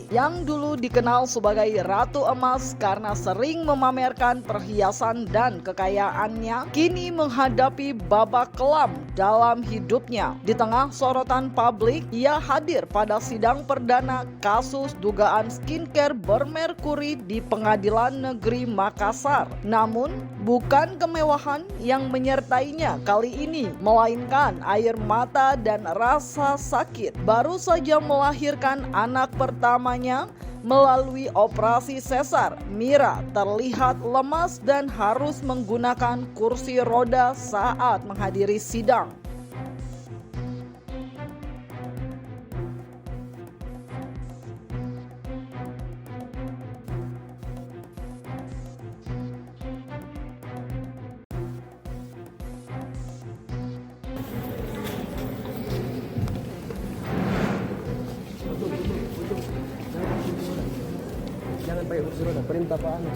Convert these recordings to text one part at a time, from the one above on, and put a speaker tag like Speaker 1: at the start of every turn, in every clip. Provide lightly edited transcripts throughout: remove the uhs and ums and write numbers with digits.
Speaker 1: yang dulu dikenal sebagai Ratu Emas karena sering memamerkan perhiasan dan kekayaannya, kini menghadapi babak kelam dalam hidupnya. Di tengah sorotan publik, ia hadir pada sidang perdana kasus dugaan skincare bermerkuri di Pengadilan Negeri Makassar. Namun, bukan kemewahan yang menyertainya kali ini, melainkan air mata dan rasa sakit. Baru saja melahirkan anak pertamanya melalui operasi sesar, Mira terlihat lemas dan harus menggunakan kursi roda saat menghadiri sidang.
Speaker 2: Jangan pakai kursi roda, perintah Pak Anu.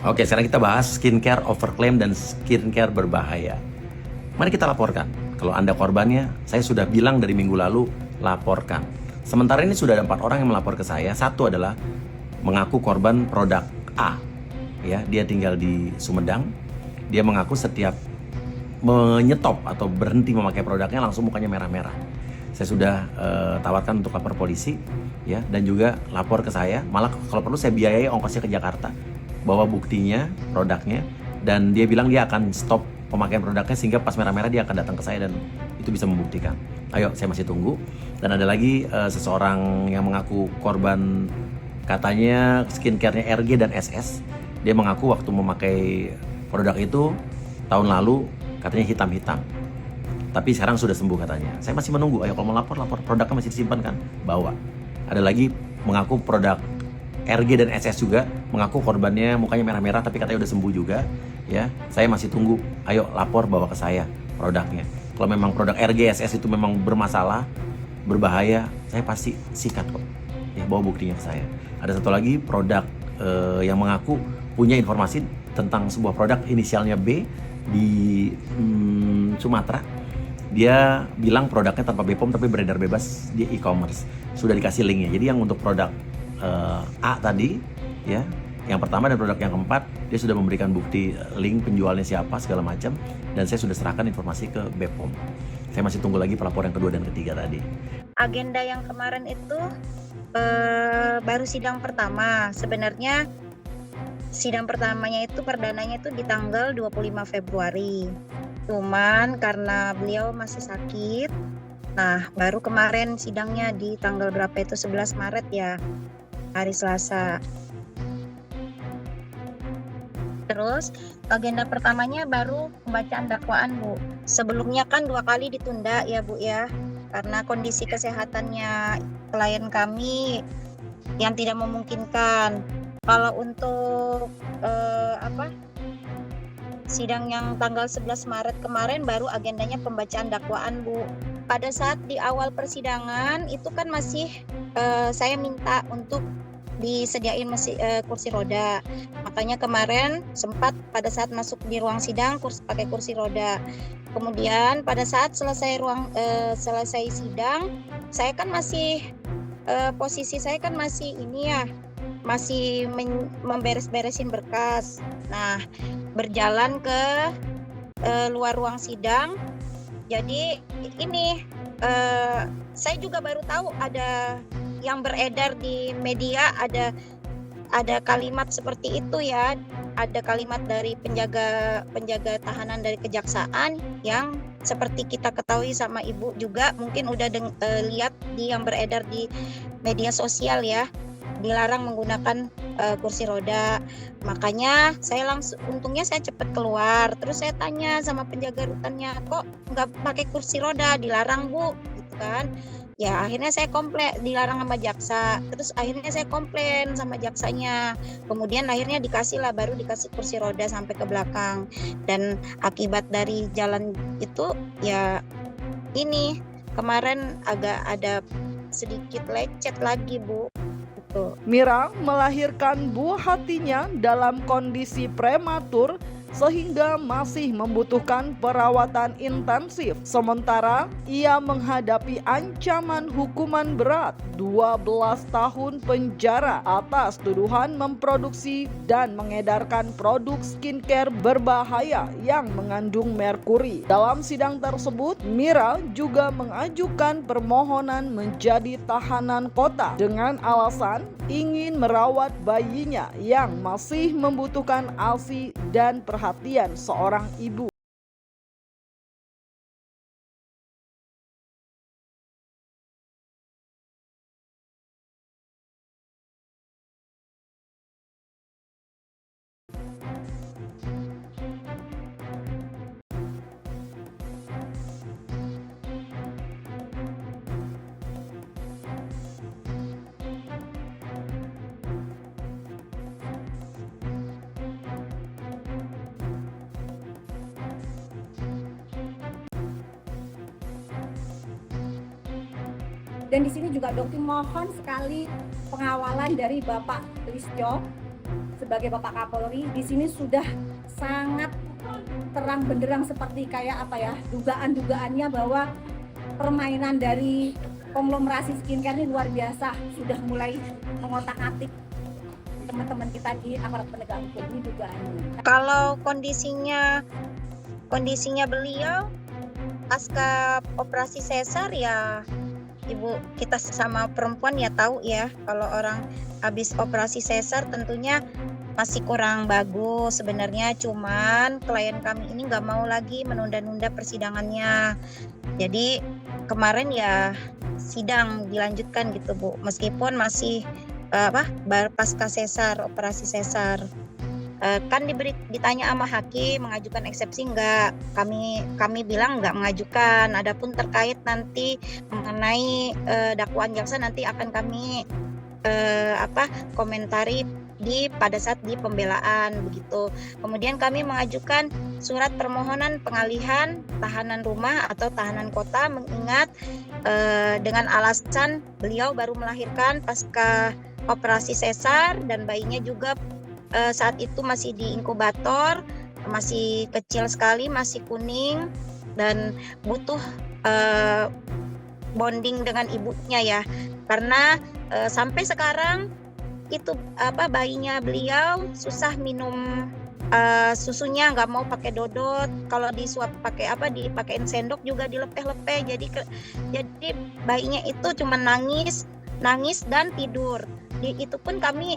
Speaker 3: Oke, sekarang kita bahas skincare overclaim dan skincare berbahaya. Mari kita laporkan. Kalau Anda korbannya, saya sudah bilang dari minggu lalu, laporkan. Sementara ini sudah ada 4 orang yang melapor ke saya. Satu adalah mengaku korban produk A. Ya, dia tinggal di Sumedang. Dia mengaku setiap menyetop atau berhenti memakai produknya langsung mukanya merah-merah. Saya sudah tawarkan untuk lapor polisi, ya, dan juga lapor ke saya. Malah kalau perlu saya biayai ongkosnya ke Jakarta. Bawa buktinya, produknya, dan dia bilang dia akan stop pemakaian produknya sehingga pas merah-merah dia akan datang ke saya dan itu bisa membuktikan. Ayo, saya masih tunggu. Dan ada lagi seseorang yang mengaku korban katanya skincare-nya RG dan SS. Dia mengaku waktu memakai produk itu tahun lalu katanya hitam-hitam. Tapi sekarang sudah sembuh katanya. Saya masih menunggu. Ayo kalau mau lapor, produknya masih disimpan kan? Bawa. Ada lagi mengaku produk RG dan SS juga mengaku korbannya mukanya merah-merah tapi katanya udah sembuh juga, ya. Saya masih tunggu. Ayo lapor, bawa ke saya produknya. Kalau memang produk RG SS itu memang bermasalah, berbahaya, saya pasti sikat kok. Ya, bawa buktinya ke saya. Ada satu lagi produk yang mengaku punya informasi tentang sebuah produk inisialnya B di Sumatera. Dia bilang produknya tanpa BPOM tapi beredar bebas di e-commerce. Sudah dikasih linknya. Jadi yang untuk produk A tadi, ya, yang pertama dan produk yang keempat, dia sudah memberikan bukti link penjualnya siapa segala macam, dan saya sudah serahkan informasi ke BPOM. Saya masih tunggu lagi pelapor yang kedua dan ketiga tadi.
Speaker 4: Agenda yang kemarin itu baru sidang pertama. Sebenarnya sidang pertamanya itu perdananya itu di tanggal 25 Februari. Cuman karena beliau masih sakit, nah baru kemarin sidangnya di tanggal berapa itu 11 Maret ya, hari Selasa. Terus agenda pertamanya baru pembacaan dakwaan, Bu. Sebelumnya kan 2 kali ditunda ya, Bu ya, karena kondisi kesehatannya klien kami yang tidak memungkinkan. Kalau untuk sidang yang tanggal 11 Maret kemarin baru agendanya pembacaan dakwaan, Bu. Pada saat di awal persidangan itu kan masih saya minta untuk disediain kursi roda. Makanya kemarin sempat pada saat masuk di ruang sidang pakai kursi roda. Kemudian pada saat selesai sidang, saya kan masih posisi saya kan masih masih memberes-beresin berkas. Nah, berjalan ke luar ruang sidang. Jadi ini saya juga baru tahu ada yang beredar di media, ada kalimat seperti itu ya, ada kalimat dari penjaga tahanan dari kejaksaan yang seperti kita ketahui sama Ibu juga mungkin udah lihat yang beredar di media sosial ya, dilarang menggunakan kursi roda. Makanya untungnya saya cepat keluar, terus saya tanya sama penjaga rutannya, kok nggak pakai kursi roda, dilarang Bu, gitu kan. Ya akhirnya saya komplain, dilarang sama jaksa. Terus akhirnya saya komplain sama jaksanya. Kemudian akhirnya baru dikasih kursi roda sampai ke belakang. Dan akibat dari jalan itu ya ini kemarin agak ada sedikit lecet lagi, Bu. Gitu.
Speaker 1: Mira melahirkan buah hatinya dalam kondisi prematur sehingga masih membutuhkan perawatan intensif. Sementara ia menghadapi ancaman hukuman berat 12 tahun penjara atas tuduhan memproduksi dan mengedarkan produk skincare berbahaya yang mengandung merkuri. Dalam sidang tersebut, Mira juga mengajukan permohonan menjadi tahanan kota dengan alasan ingin merawat bayinya yang masih membutuhkan ASI dan perhatian seorang ibu.
Speaker 5: Dan di sini juga Dokter mohon sekali pengawalan dari Bapak Listio sebagai Bapak Kapolri. Di sini sudah sangat terang benderang seperti kayak apa ya, dugaan-dugaannya bahwa permainan dari konglomerasi skincare ini luar biasa, sudah mulai mengotak-atik teman-teman kita di aparat penegak hukum ini dugaannya.
Speaker 4: Kalau kondisinya beliau pasca operasi sesar ya, Ibu, kita sesama perempuan ya tahu ya, kalau orang habis operasi sesar tentunya masih kurang bagus sebenarnya, cuman klien kami ini nggak mau lagi menunda-nunda persidangannya. Jadi kemarin ya sidang dilanjutkan gitu, Bu, meskipun masih pasca sesar, operasi sesar. Kan ditanya sama hakim mengajukan eksepsi enggak, kami bilang enggak mengajukan. Adapun terkait nanti mengenai dakwaan jaksa nanti akan kami komentari pada saat di pembelaan begitu. Kemudian kami mengajukan surat permohonan pengalihan tahanan rumah atau tahanan kota, mengingat dengan alasan beliau baru melahirkan pasca operasi sesar dan bayinya juga saat itu masih di inkubator, masih kecil sekali, masih kuning dan butuh bonding dengan ibunya ya, karena sampai sekarang itu bayinya beliau susah minum susunya, nggak mau pakai dodot, kalau disuap dipakein sendok juga dilepeh-lepeh, jadi bayinya itu cuma nangis dan tidur. Itu pun kami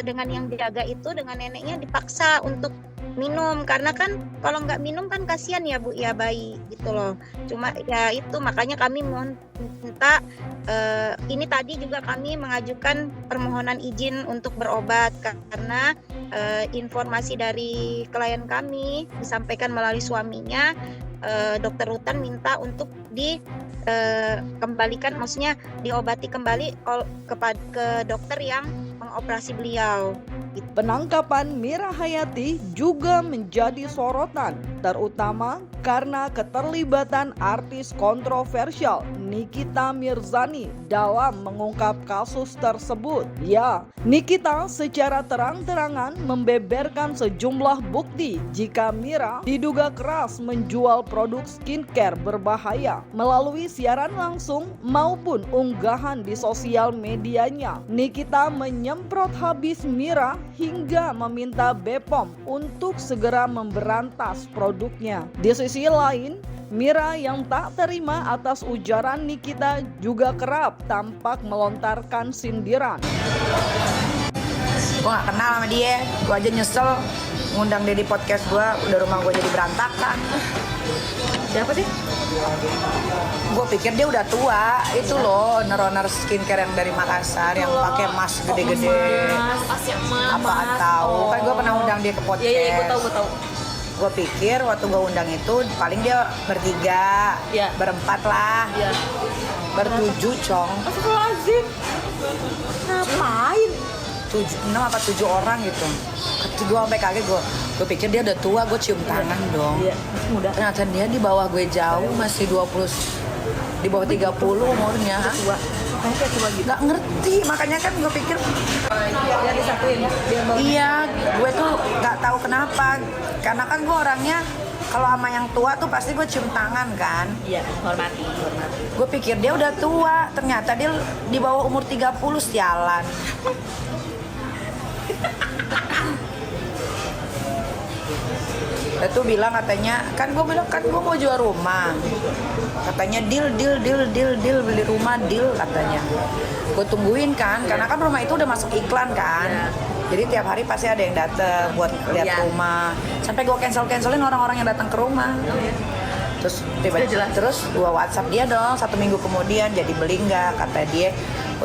Speaker 4: dengan yang jaga itu, dengan neneknya dipaksa untuk minum, karena kan kalau nggak minum kan kasihan ya Bu ya bayi gitu loh. Cuma ya itu makanya kami minta ini tadi juga kami mengajukan permohonan izin untuk berobat, karena informasi dari klien kami disampaikan melalui suaminya, dokter Rutan minta untuk kembalikan, maksudnya diobati kembali ke dokter yang mengoperasi beliau.
Speaker 1: Penangkapan Mira Hayati juga menjadi sorotan, terutama karena keterlibatan artis kontroversial Nikita Mirzani dalam mengungkap kasus tersebut. Ya, Nikita secara terang-terangan membeberkan sejumlah bukti jika Mira diduga keras menjual produk skincare berbahaya melalui siaran langsung maupun unggahan di sosial medianya. Nikita menyemprot habis Mira hingga meminta BPOM untuk segera memberantas produknya. Di sisi lain, Mira yang tak terima atas ujaran Nikita juga kerap tampak melontarkan sindiran.
Speaker 6: Gue gak kenal sama dia, gue aja nyesel ngundang dia di podcast gue, udah rumah gue jadi berantakan.
Speaker 5: Siapa sih?
Speaker 6: Gue pikir dia udah tua, itu loh owner skincare yang dari Makassar yang pakai mask gede-gede. Apaan tahu? Kan gue pernah undang dia ke podcast.
Speaker 5: Iya, gue tahu.
Speaker 6: Gue pikir waktu gue undang itu paling dia bertiga, berempat lah. Bertujuh, Cong.
Speaker 5: Astagfirullahaladzim. Ngapain?
Speaker 6: 6 apa 7 orang gitu. Gue sampai kaget, gue pikir dia udah tua, gue cium tangan dong.
Speaker 5: Iya, masih muda.
Speaker 6: Ternyata dia di bawah gue jauh, masih 20, di bawah 30 umurnya.
Speaker 5: Tua. Makanya kayak tua gitu.
Speaker 6: Gak ngerti, makanya kan gue pikir
Speaker 5: Dia disatuin. Dia bawa.
Speaker 6: iya, gue tuh gak tahu kenapa. Karena kan gue orangnya kalau sama yang tua tuh pasti gue cium tangan kan.
Speaker 5: Iya, hormati.
Speaker 6: Gue pikir dia udah tua, ternyata dia di bawah umur 30, sialan. Itu bilang katanya, kan gue bilang kan gue mau jual rumah. Katanya deal beli rumah deal katanya. Gue tungguin kan, karena kan rumah itu udah masuk iklan kan. Jadi tiap hari pasti ada yang dateng buat lihat rumah. Sampai gue cancelin orang-orang yang datang ke rumah. Terus tiba-tiba terus gue WhatsApp dia dong 1 minggu kemudian, jadi beli nggak? Kata dia,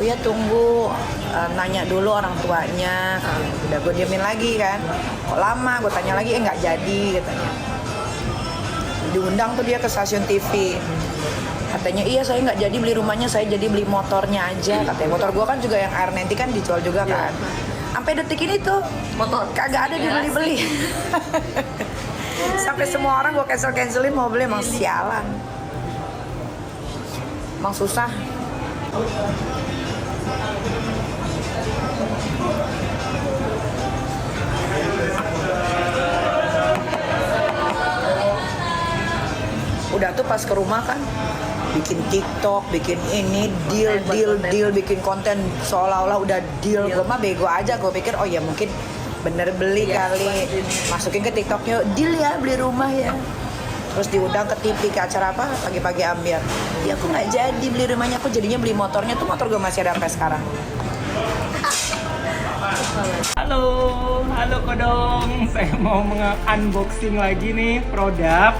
Speaker 6: oh ya tunggu, nanya dulu orang tuanya. Udah gue diemin lagi kan, kok lama? Gue tanya lagi, nggak jadi katanya. Diundang tuh dia ke stasiun TV. Katanya iya saya nggak jadi beli rumahnya, saya jadi beli motornya aja. Katanya motor gue kan juga yang R90 kan dijual juga kan. Sampai detik ini tuh motor kagak ada dibeli-beli. Sampai semua orang gue cancelin mau beli, emang sialan. Emang susah. Udah tuh pas ke rumah kan bikin TikTok, bikin ini deal, bikin konten seolah-olah udah deal. Gue mah bego aja, gue pikir oh ya mungkin bener beli kali, masukin ke TikToknya deal ya beli rumah ya. Terus diundang ke TV, ke acara apa pagi-pagi ambil. Ya aku nggak jadi beli rumahnya, aku jadinya beli motornya. Tuh motor gue masih ada sampai sekarang.
Speaker 7: Halo Kodong, saya mau unboxing lagi nih produk.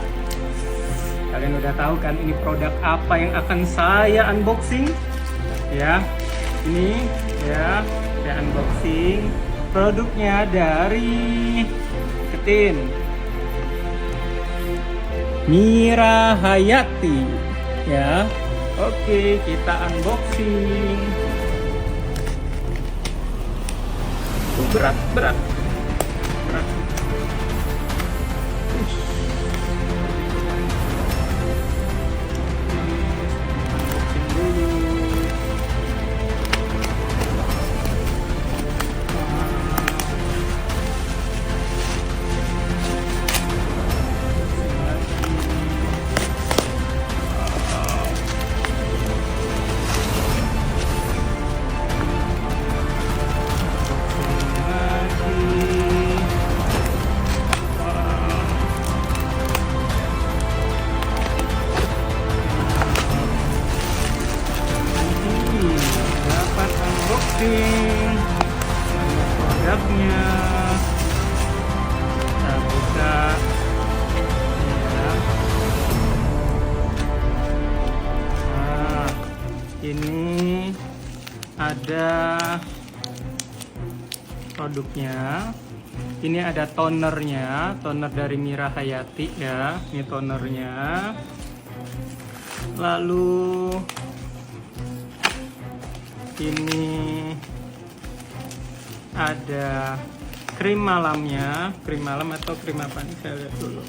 Speaker 7: Kalian udah tahu kan ini produk apa yang akan saya unboxing? Ya, ini ya, saya unboxing produknya dari Ketin Mira Hayati. Ya, oke kita unboxing. Berat. Dapat unboxing produknya. Kita buka ya. Nah, ini ada produknya. Ini ada tonernya, toner dari Mira Hayati ya. Ini tonernya. Lalu ini ada krim malamnya, krim malam atau krim apa nih saya lihat dulu.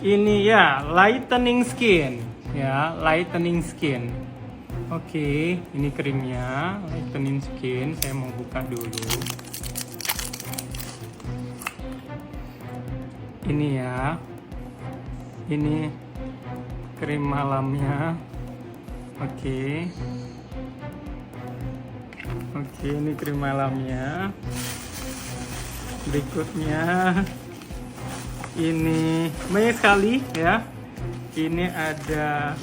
Speaker 7: Ini ya lightening skin, ya lightening skin. Oke, ini krimnya lightening skin. Saya mau buka dulu. Ini ya, ini krim malamnya. Oke, ini krim malamnya. Berikutnya ini banyak sekali ya. Ini ada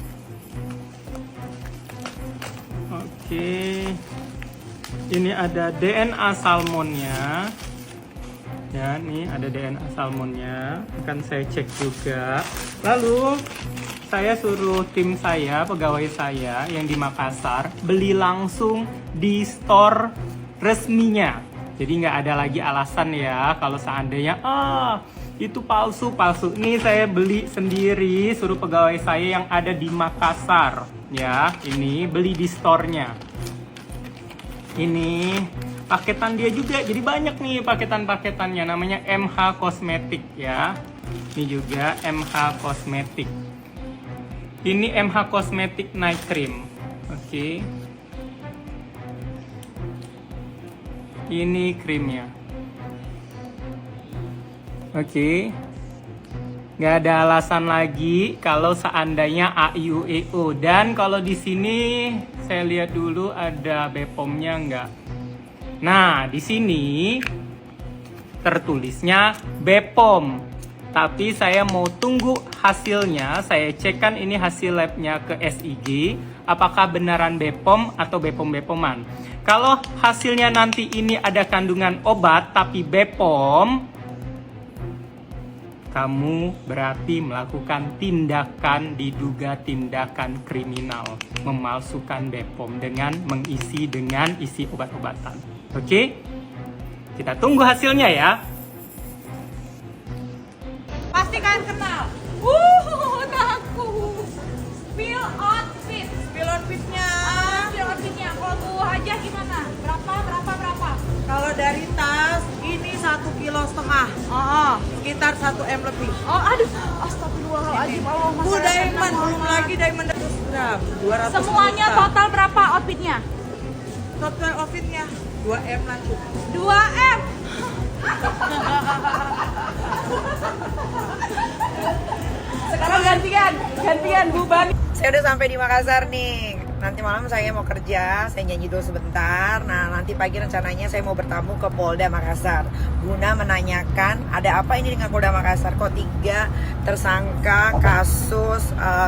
Speaker 7: ini ada DNA salmonnya. Ya, nih ada DNA salmonnya. Akan saya cek juga. Lalu saya suruh tim saya, pegawai saya yang di Makassar beli langsung di store resminya. Jadi nggak ada lagi alasan ya kalau seandainya itu palsu. Ini saya beli sendiri, suruh pegawai saya yang ada di Makassar. Ya, ini beli di store-nya. Ini paketan dia juga, jadi banyak nih paketan-paketannya. Namanya MH Cosmetic ya. Ini juga MH Cosmetic. Ini MH Cosmetic Night Cream. Oke. Ini krimnya. Oke. Nggak ada alasan lagi kalau seandainya AIUEO. Dan kalau di sini saya lihat dulu ada BPOM-nya nggak. Nah, di sini tertulisnya BPOM. Tapi saya mau tunggu hasilnya. Saya cekkan ini hasil labnya ke SIG. Apakah beneran BPOM atau BPOM-BPOM-an. Kalau hasilnya nanti ini ada kandungan obat tapi BPOM, kamu berarti melakukan tindakan, diduga tindakan kriminal, memalsukan BPOM dengan mengisi dengan isi obat-obatan. Oke? Kita tunggu hasilnya ya.
Speaker 5: Pasti kalian kenal. Takut. Spill outfit.
Speaker 8: Spill outfitnya.
Speaker 5: Spill outfitnya. Kalau Bu Haja gimana? Berapa?
Speaker 8: Kalau dari tas ini 1,5 kilo. Sekitar 1 M lebih.
Speaker 5: Oh, aduh. Astagfirullahaladzim.
Speaker 8: Bu diamond, belum lagi diamond 100 gram. 200
Speaker 5: Semuanya
Speaker 8: juta.
Speaker 5: total berapa outfitnya?
Speaker 8: Total outfitnya 2 M lah.
Speaker 5: 2 M. Sekarang gantian Bu Bani.
Speaker 6: Saya udah sampai di Makassar nih. Nanti malam saya mau kerja, saya nyanyi dulu sebentar. Nah, nanti pagi rencananya saya mau bertamu ke Polda Makassar guna menanyakan ada apa ini dengan Polda Makassar, kok 3 tersangka kasus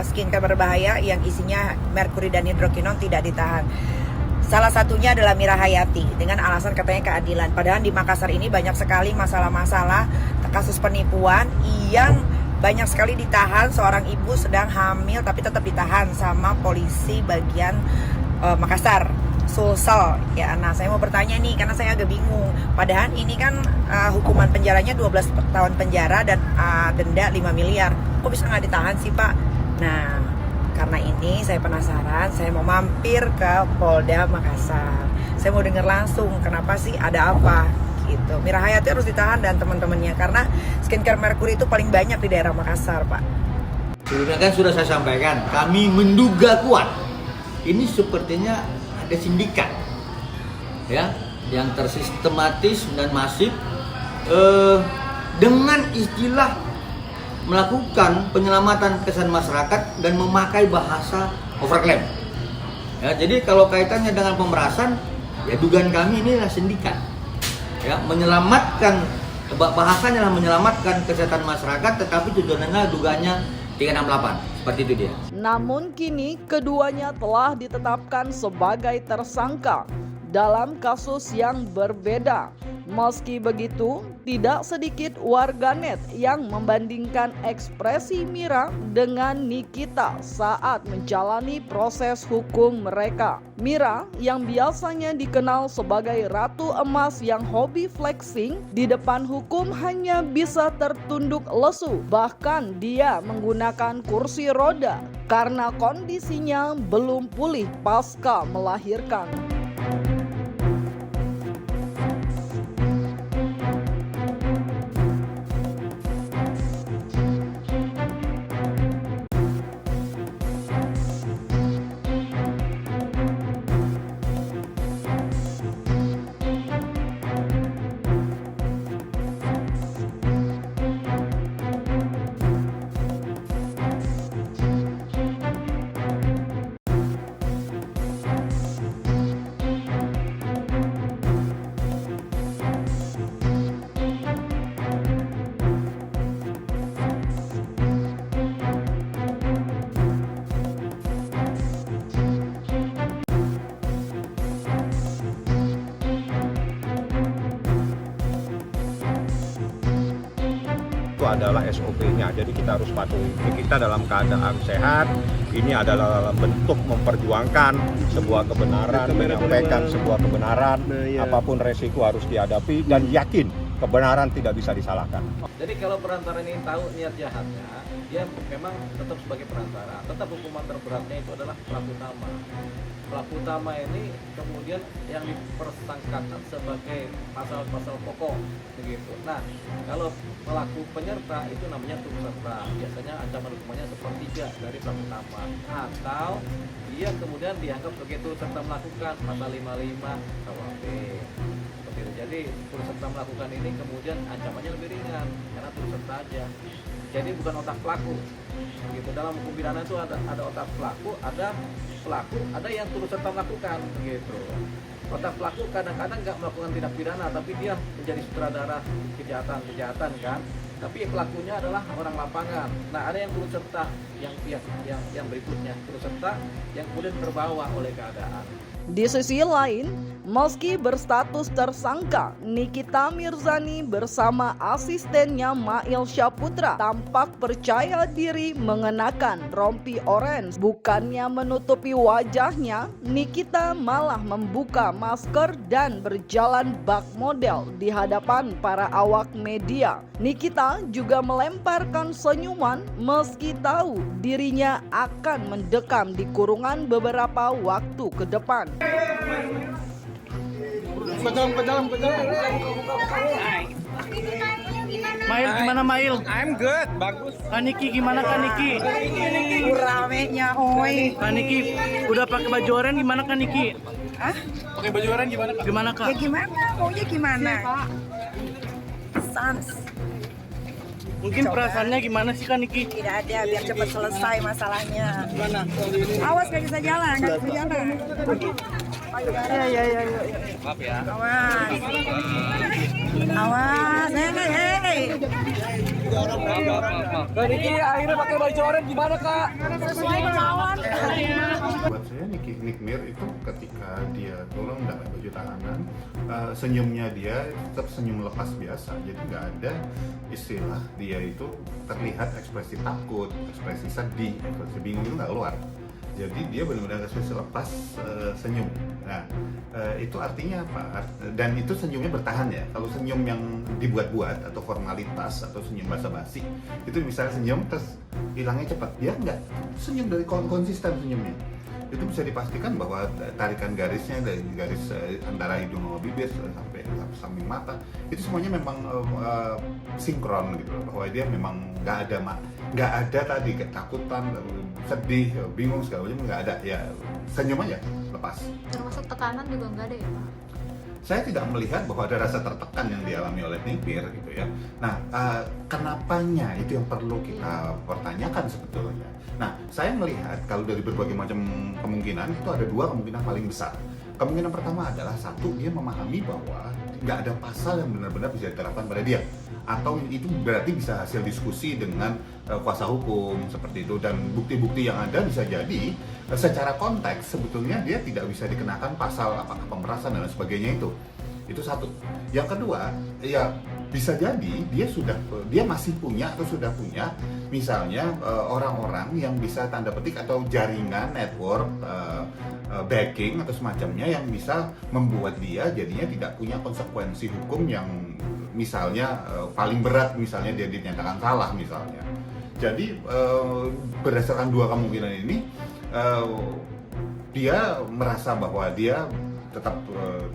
Speaker 6: skincare berbahaya yang isinya merkuri dan hidrokinon tidak ditahan. Salah satunya adalah Mira Hayati dengan alasan katanya keadilan. Padahal di Makassar ini banyak sekali masalah-masalah kasus penipuan yang banyak sekali ditahan. Seorang ibu sedang hamil tapi tetap ditahan sama polisi bagian Makassar, Sulsel ya. Nah, saya mau bertanya nih karena saya agak bingung. Padahal ini kan hukuman penjaranya 12 tahun penjara dan denda 5 miliar. Kok bisa nggak ditahan sih, Pak? Nah, karena ini saya penasaran, saya mau mampir ke Polda Makassar. Saya mau dengar langsung kenapa sih, ada apa gitu. Mira Hayati harus ditahan dan teman-temannya karena skincare merkuri itu paling banyak di daerah Makassar, Pak.
Speaker 9: Sebelumnya kan sudah saya sampaikan, kami menduga kuat ini sepertinya ada sindikat ya yang tersistematis dan masif dengan istilah melakukan penyelamatan kesan masyarakat dan memakai bahasa overclaim. Ya, jadi kalau kaitannya dengan pemerasan, ya dugaan kami ini adalah sindikat. Ya, menyelamatkan bahasanya adalah menyelamatkan kesehatan masyarakat, tetapi tujuannya dugaannya 368. Seperti itu dia.
Speaker 1: Namun kini keduanya telah ditetapkan sebagai tersangka dalam kasus yang berbeda. Meski begitu, tidak sedikit warganet yang membandingkan ekspresi Mira dengan Nikita saat menjalani proses hukum mereka. Mira yang biasanya dikenal sebagai ratu emas yang hobi flexing, di depan hukum hanya bisa tertunduk lesu. Bahkan dia menggunakan kursi roda karena kondisinya belum pulih pasca melahirkan.
Speaker 10: Itu adalah SOP-nya, jadi kita harus patuhi. Kita dalam keadaan sehat, ini adalah bentuk memperjuangkan sebuah kebenaran, menyampaikan sebuah kebenaran, apapun resiko harus dihadapi dan yakin kebenaran tidak bisa disalahkan.
Speaker 11: Jadi kalau perantara ini tahu niat jahatnya, dia memang tetap sebagai perantara. Tetap hukuman terberatnya itu adalah pelaku utama. Pelaku utama ini kemudian yang dipersangkakan sebagai pasal-pasal pokok begitu. Nah, kalau pelaku penyerta itu namanya turut serta. Biasanya ancaman hukumannya sepertiga dari pelaku utama. Atau dia kemudian dianggap sebagai turut serta melakukan pasal 55 KUHP. Jadi turut serta melakukan ini kemudian ancamannya lebih ringan karena turut serta aja. Jadi bukan otak pelaku. Gitu. Dalam hukum pidana itu ada otak pelaku, ada yang turut serta melakukan. Gitu. Otak pelaku kadang-kadang nggak melakukan tindak pidana, tapi dia menjadi sutradara kejahatan kan. Tapi pelakunya adalah orang lapangan. Nah, ada yang turut serta yang berikutnya turut serta yang kemudian terbawa oleh keadaan.
Speaker 1: Di sisi lain, meski berstatus tersangka, Nikita Mirzani bersama asistennya Mail Syaputra tampak percaya diri mengenakan rompi orange. Bukannya menutupi wajahnya, Nikita malah membuka masker dan berjalan bak model di hadapan para awak media. Nikita juga melemparkan senyuman meski tahu dirinya akan mendekam di kurungan beberapa waktu ke depan.
Speaker 12: Mail gimana Mail? I'm good, bagus. Kaniki gimana Kaniki?
Speaker 6: Ramenya, oi.
Speaker 12: Kaniki udah pakai baju oranye gimana Kaniki?
Speaker 6: Hah?
Speaker 12: Pakai baju oranye gimana Kak? Gimana Kak?
Speaker 6: Ya gimana? Maunya gimana? Sans.
Speaker 12: Mungkin perasaannya gimana sih Kaniki?
Speaker 6: Tidak ada, biar cepat selesai masalahnya.
Speaker 12: Gimana?
Speaker 6: Awas gak bisa jalan, gak bisa jalan.
Speaker 12: Ya.
Speaker 11: Maaf ya.
Speaker 6: Awas. Awas, hei.
Speaker 2: Niki akhirnya pakai baju oranye gimana Kak?
Speaker 6: Sesuai kemauan.
Speaker 13: Buat saya Nick Mir itu ketika dia turun dalam baju tahanan, senyumnya dia tetap senyum lepas biasa, jadi nggak ada istilah dia itu terlihat ekspresi takut, ekspresi sedih, ekspresi bingung itu nggak keluar. Jadi dia benar-benar ekspresi lepas senyum. Nah, itu artinya apa? Dan itu senyumnya bertahan ya. Kalau senyum yang dibuat-buat atau formalitas atau senyum basa-basi, itu misalnya senyum terus hilangnya cepat. Dia nggak senyum dari konsisten senyumnya. Itu bisa dipastikan bahwa tarikan garisnya dari garis antara hidung sama bibir sampai samping mata itu semuanya memang sinkron gitu loh, bahwa dia memang nggak ada tadi ketakutan, sedih, bingung segala macam, nggak ada, ya senyum aja lepas.
Speaker 14: Termasuk tekanan juga nggak ada ya Pak?
Speaker 13: Saya tidak melihat bahwa ada rasa tertekan yang dialami oleh Nick Mir gitu ya. Nah, kenapanya itu yang perlu kita pertanyakan sebetulnya. Nah, saya melihat kalau dari berbagai macam kemungkinan itu ada dua kemungkinan paling besar. Kemungkinan pertama adalah satu, dia memahami bahwa nggak ada pasal yang benar-benar bisa diterapkan pada dia, atau itu berarti bisa hasil diskusi dengan kuasa hukum seperti itu, dan bukti-bukti yang ada bisa jadi secara konteks sebetulnya dia tidak bisa dikenakan pasal apakah pemerasan dan sebagainya itu satu. Yang kedua, ya bisa jadi dia masih punya atau sudah punya misalnya orang-orang yang bisa tanda petik atau jaringan network backing atau semacamnya yang bisa membuat dia jadinya tidak punya konsekuensi hukum yang misalnya paling berat, misalnya dia dinyatakan salah misalnya. Jadi berdasarkan dua kemungkinan ini dia merasa bahwa dia tetap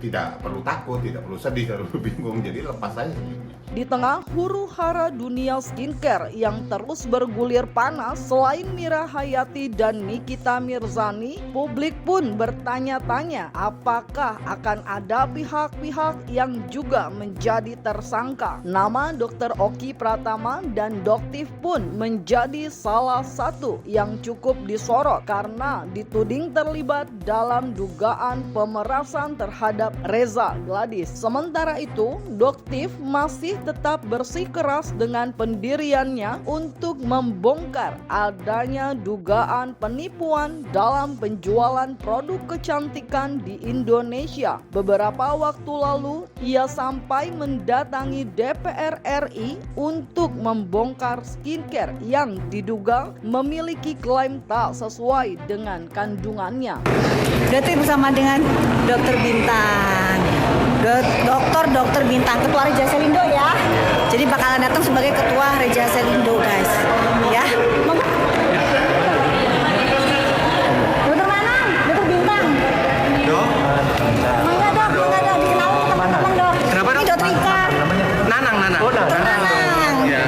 Speaker 13: tidak perlu takut, tidak perlu sedih, tidak perlu bingung, jadi lepas saja senyumnya.
Speaker 1: Di tengah huru-hara dunia skincare yang terus bergulir panas, selain Mira Hayati dan Nikita Mirzani, publik pun bertanya-tanya apakah akan ada pihak-pihak yang juga menjadi tersangka. Nama Dr. Oki Pratama dan Doktif pun menjadi salah satu yang cukup disorot karena dituding terlibat dalam dugaan pemerasan terhadap Reza Gladys. Sementara itu, Doktif masih tetap bersikeras dengan pendiriannya untuk membongkar adanya dugaan penipuan dalam penjualan produk kecantikan di Indonesia. Beberapa waktu lalu, ia sampai mendatangi DPR RI untuk membongkar skincare yang diduga memiliki klaim tak sesuai dengan kandungannya.
Speaker 15: Detik bersama dengan
Speaker 5: dokter bintang. Dokter bintang, ketua Reja Selindo ya. Jadi bakalan datang sebagai ketua Reja Selindo guys. Ya. Dokter mana? Dokter bintang. Mangga dok, dikenalin teman-teman dok.
Speaker 12: Kenapa, Dok?
Speaker 5: Ini dokter Ika.
Speaker 12: Nanang.
Speaker 5: Dokter Nanang.
Speaker 12: Ya.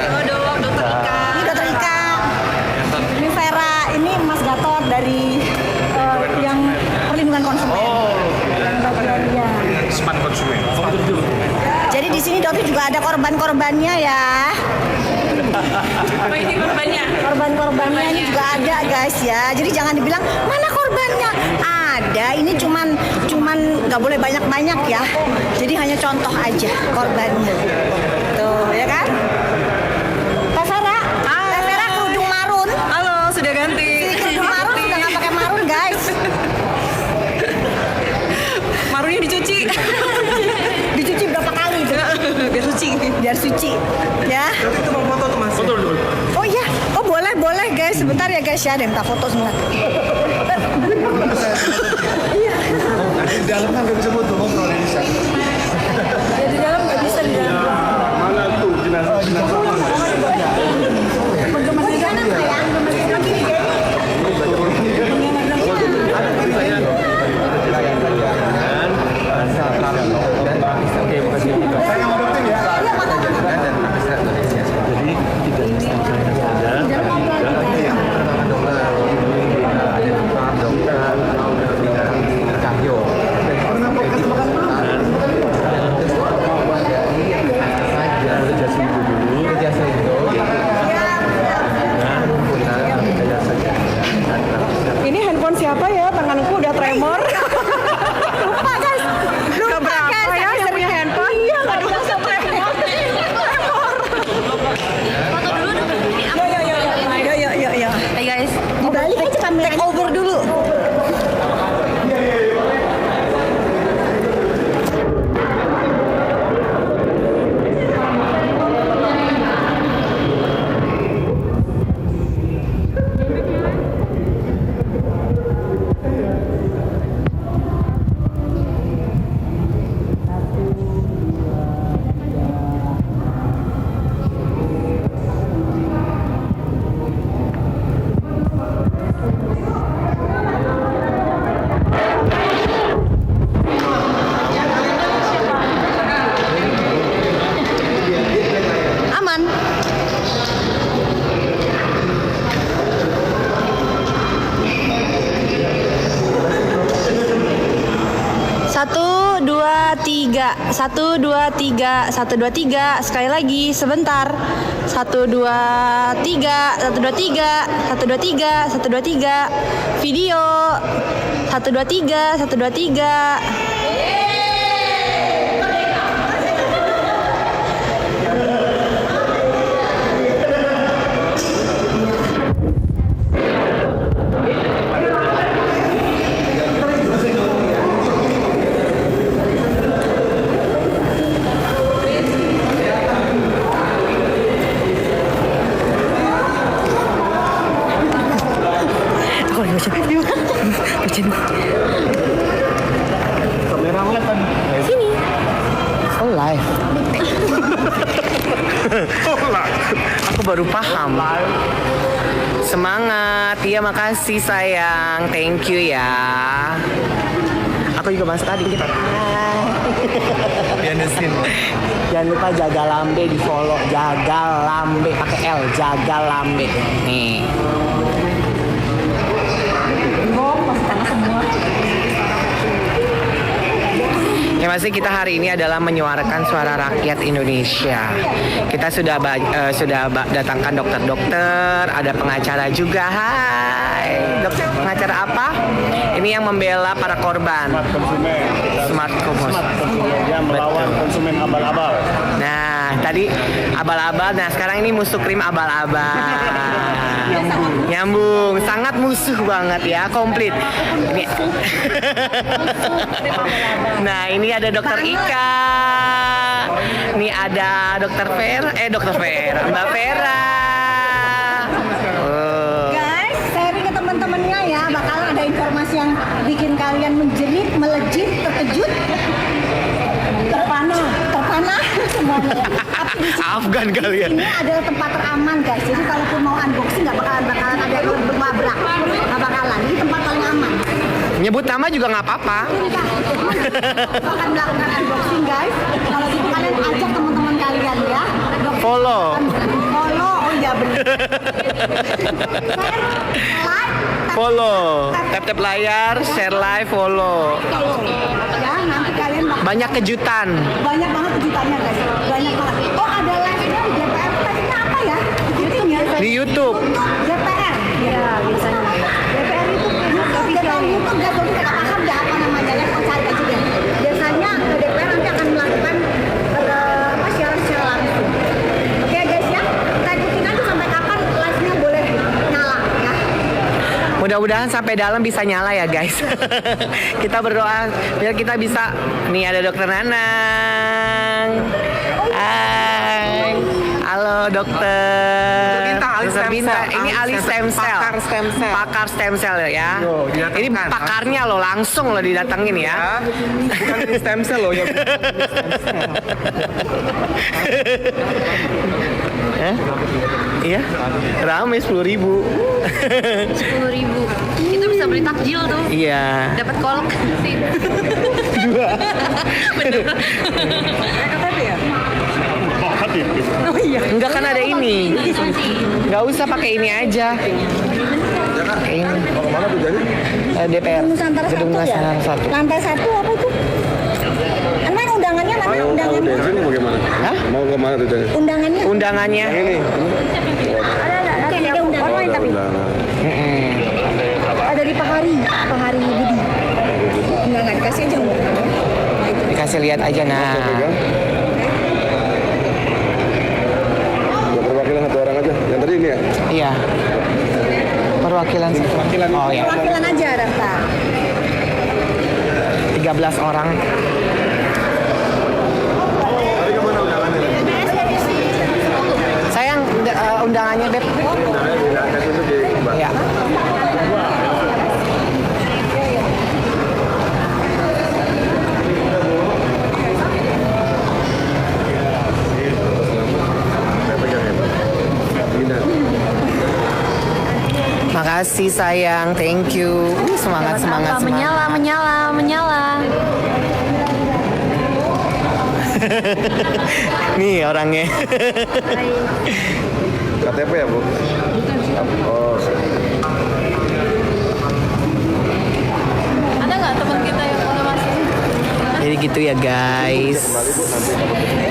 Speaker 5: Dokter Ika. Ini dokter Ika. Ini Vera, ini Mas Gatot dari yang perlindungan konsumen. Iya.
Speaker 12: Smart konsumen.
Speaker 5: Jadi di sini dokter juga ada korban-korbannya ya.
Speaker 8: Apa ini korbannya?
Speaker 5: Korban-korbannya ini juga ada guys ya. Jadi jangan dibilang mana korbannya. Ada, ini cuman nggak boleh banyak-banyak ya. Jadi hanya contoh aja korbannya. Tuh ya kan? Teh Vera kerudung marun.
Speaker 8: Halo, sudah ganti.
Speaker 5: Si kerudung marun sudah nggak pakai marun guys.
Speaker 8: Marunnya dicuci.
Speaker 5: Dicuci berapa kali itu? Biar suci ya.
Speaker 12: Itu mau foto tuh Mas. Foto dulu.
Speaker 5: Oh iya, oh boleh guys, sebentar ya guys ya, ada yang minta foto sebentar.
Speaker 12: Di dalamnya nggak bisa foto, ngobrol di sana.
Speaker 5: Ya, di dalam nggak bisa di dalam.
Speaker 12: Mana tuh jenazah?
Speaker 8: Ini handphone siapa ya? Tanganku udah tremor.
Speaker 5: Lupa guys,
Speaker 8: Keberapa ya yang punya handphone?
Speaker 5: Iya, nggak bisa tremor.
Speaker 14: Foto dulu dong. Ini apa?
Speaker 5: Yuk.
Speaker 14: Hai guys.
Speaker 5: Dibalik aja kameranya. Take over dulu. Aman. Satu, dua, tiga. 1, 2, 3. 1, 2, 3. Sekali lagi, sebentar. 1, 2, 3. 1, 2, 3. 1, 2, 3. 1, 2, 3. Video. 1, 2, 3. 1, 2, 3.
Speaker 12: Kamera ngeliat kan?
Speaker 5: Sini.
Speaker 12: Oh live. Aku baru paham. Semangat, iya makasih sayang, thank you ya. Aku juga masuk adik kita. Bianesin. Jangan lupa Jaga Lambe di follow, Jaga Lambe pakai L, Jaga Lambe. Nih. Ya masih kita hari ini adalah menyuarakan suara rakyat Indonesia. Kita sudah datangkan dokter-dokter, ada pengacara juga. Hai, dokter pengacara apa? Ini yang membela para korban. Smart konsumen.
Speaker 10: Dia melawan konsumen abal-abal.
Speaker 12: Nah, tadi abal-abal. Nah, sekarang ini musuh krim abal-abal. Nyambung, sangat musuh banget ya, komplit. Ini. Nah, ini ada dokter Ika. Ini ada dokter Vera, Mbak Vera.
Speaker 5: Guys, sharing ke teman-temannya ya, bakalan ada informasi yang bikin kalian menjerit, melejit, terkejut, terpana semuanya.
Speaker 12: Afgan kalian.
Speaker 5: Ini adalah tempat teraman guys. Jadi kalaupun mau unboxing nggak bakalan ada yang berlabrak, nggak bakalan. Ini tempat paling aman.
Speaker 12: Nyebut nama juga nggak apa-apa.
Speaker 5: Akan melakukan unboxing guys. Kalau gitu kalian ajak teman-teman kalian ya.
Speaker 12: Follow.
Speaker 5: Oh iya benar.
Speaker 12: Follow. Tap-tap layar, share live, follow.
Speaker 5: Ya nanti kalian
Speaker 12: Banyak kejutan.
Speaker 5: banyak banget kejutannya guys. Banyak banget. Oh ada live-nya di DPR. Tadinya apa ya? Itunya.
Speaker 12: Di YouTube.
Speaker 5: DPR. Ya biasanya. DPR itu DPR YouTube guys. Jadi nggak paham dah apa namanya ya. Cari aja deh. Biasanya DPR nanti akan melakukan siaran secara langsung. Oke guys ya. Kita ikutin aja sampai kapan live-nya boleh nyala ya.
Speaker 12: Mudah-mudahan sampai dalam bisa nyala ya guys. Kita berdoa biar kita bisa. Nih ada Dokter Nanang. Hai. Halo dokter. Dokter Bintang. Ini ahli stem cell. Pakar stem cell ya. Ini pakarnya loh, langsung loh didatengin ya.
Speaker 2: Bukan ini stem cell loh ya.
Speaker 12: Iya. Rame 10.000.
Speaker 14: 10.000. Itu bisa beli takjil tuh.
Speaker 12: Iya.
Speaker 14: Dapat kolak sih.
Speaker 12: Dua.
Speaker 8: KTP ya?
Speaker 12: Oh iya. Enggak kan ada ini. Enggak usah pakai ini aja. Pakai ini.
Speaker 2: Mau kemana tujuannya?
Speaker 12: DPR.
Speaker 5: Nusantara
Speaker 12: Gedung
Speaker 5: 1 ya?
Speaker 12: Nusantara 1.
Speaker 5: Lantai 1 apa itu? Emang undangannya mana undangannya?
Speaker 2: Ini bagaimana?
Speaker 12: Hah?
Speaker 2: Mau kemana tujuannya?
Speaker 5: Undangannya?
Speaker 12: Undangannya.
Speaker 2: Ini.
Speaker 5: Oke, ada undangan lain tapi. Ada di Pak Hari Budi. Enggak dikasih aja undangannya.
Speaker 12: Dikasih lihat aja nah.
Speaker 2: Perwakilan satu orang aja. Yang tadi ini ya?
Speaker 12: Iya. Perwakilan. Oh ya.
Speaker 5: Perwakilan aja daftar.
Speaker 12: 13 orang. Sayang undangannya Beb. Ya. Makasih sayang, thank you. Semangat.
Speaker 14: Menyala.
Speaker 12: Nih orangnya.
Speaker 2: KTP ya Bu? Oh.
Speaker 14: Ada nggak teman kita yang mau masuk?
Speaker 12: Jadi gitu ya guys.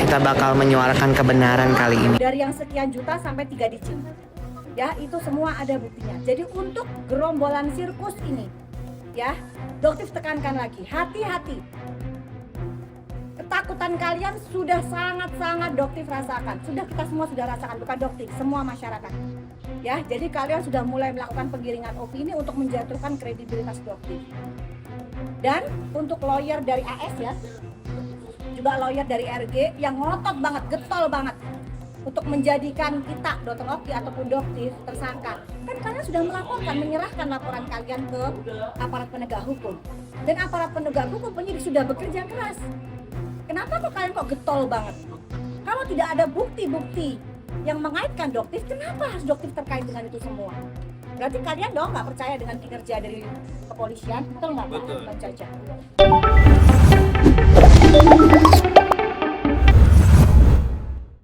Speaker 12: Kita bakal menyuarakan kebenaran kali ini.
Speaker 5: Dari yang sekian juta sampai 3 digit. Ya, itu semua ada buktinya. Jadi untuk gerombolan sirkus ini, ya, Doktif tekankan lagi, hati-hati. Ketakutan kalian sudah sangat-sangat Doktif rasakan. Kita semua sudah rasakan, bukan Doktif, semua masyarakat. Ya, jadi kalian sudah mulai melakukan penggiringan opini untuk menjatuhkan kredibilitas Doktif. Dan untuk lawyer dari AS ya, juga lawyer dari RG yang ngotot banget, getol banget untuk menjadikan kita, Dr. Okti ataupun Doktif tersangka. Kan kalian sudah melaporkan, menyerahkan laporan kalian ke aparat penegak hukum. Dan aparat penegak hukum penyidik sudah bekerja keras. Kenapa kok kalian kok getol banget? Kalau tidak ada bukti-bukti yang mengaitkan Doktif, kenapa harus Doktif terkait dengan itu semua? Berarti kalian dong nggak percaya dengan kinerja dari kepolisian, betul nggak Pak Caca?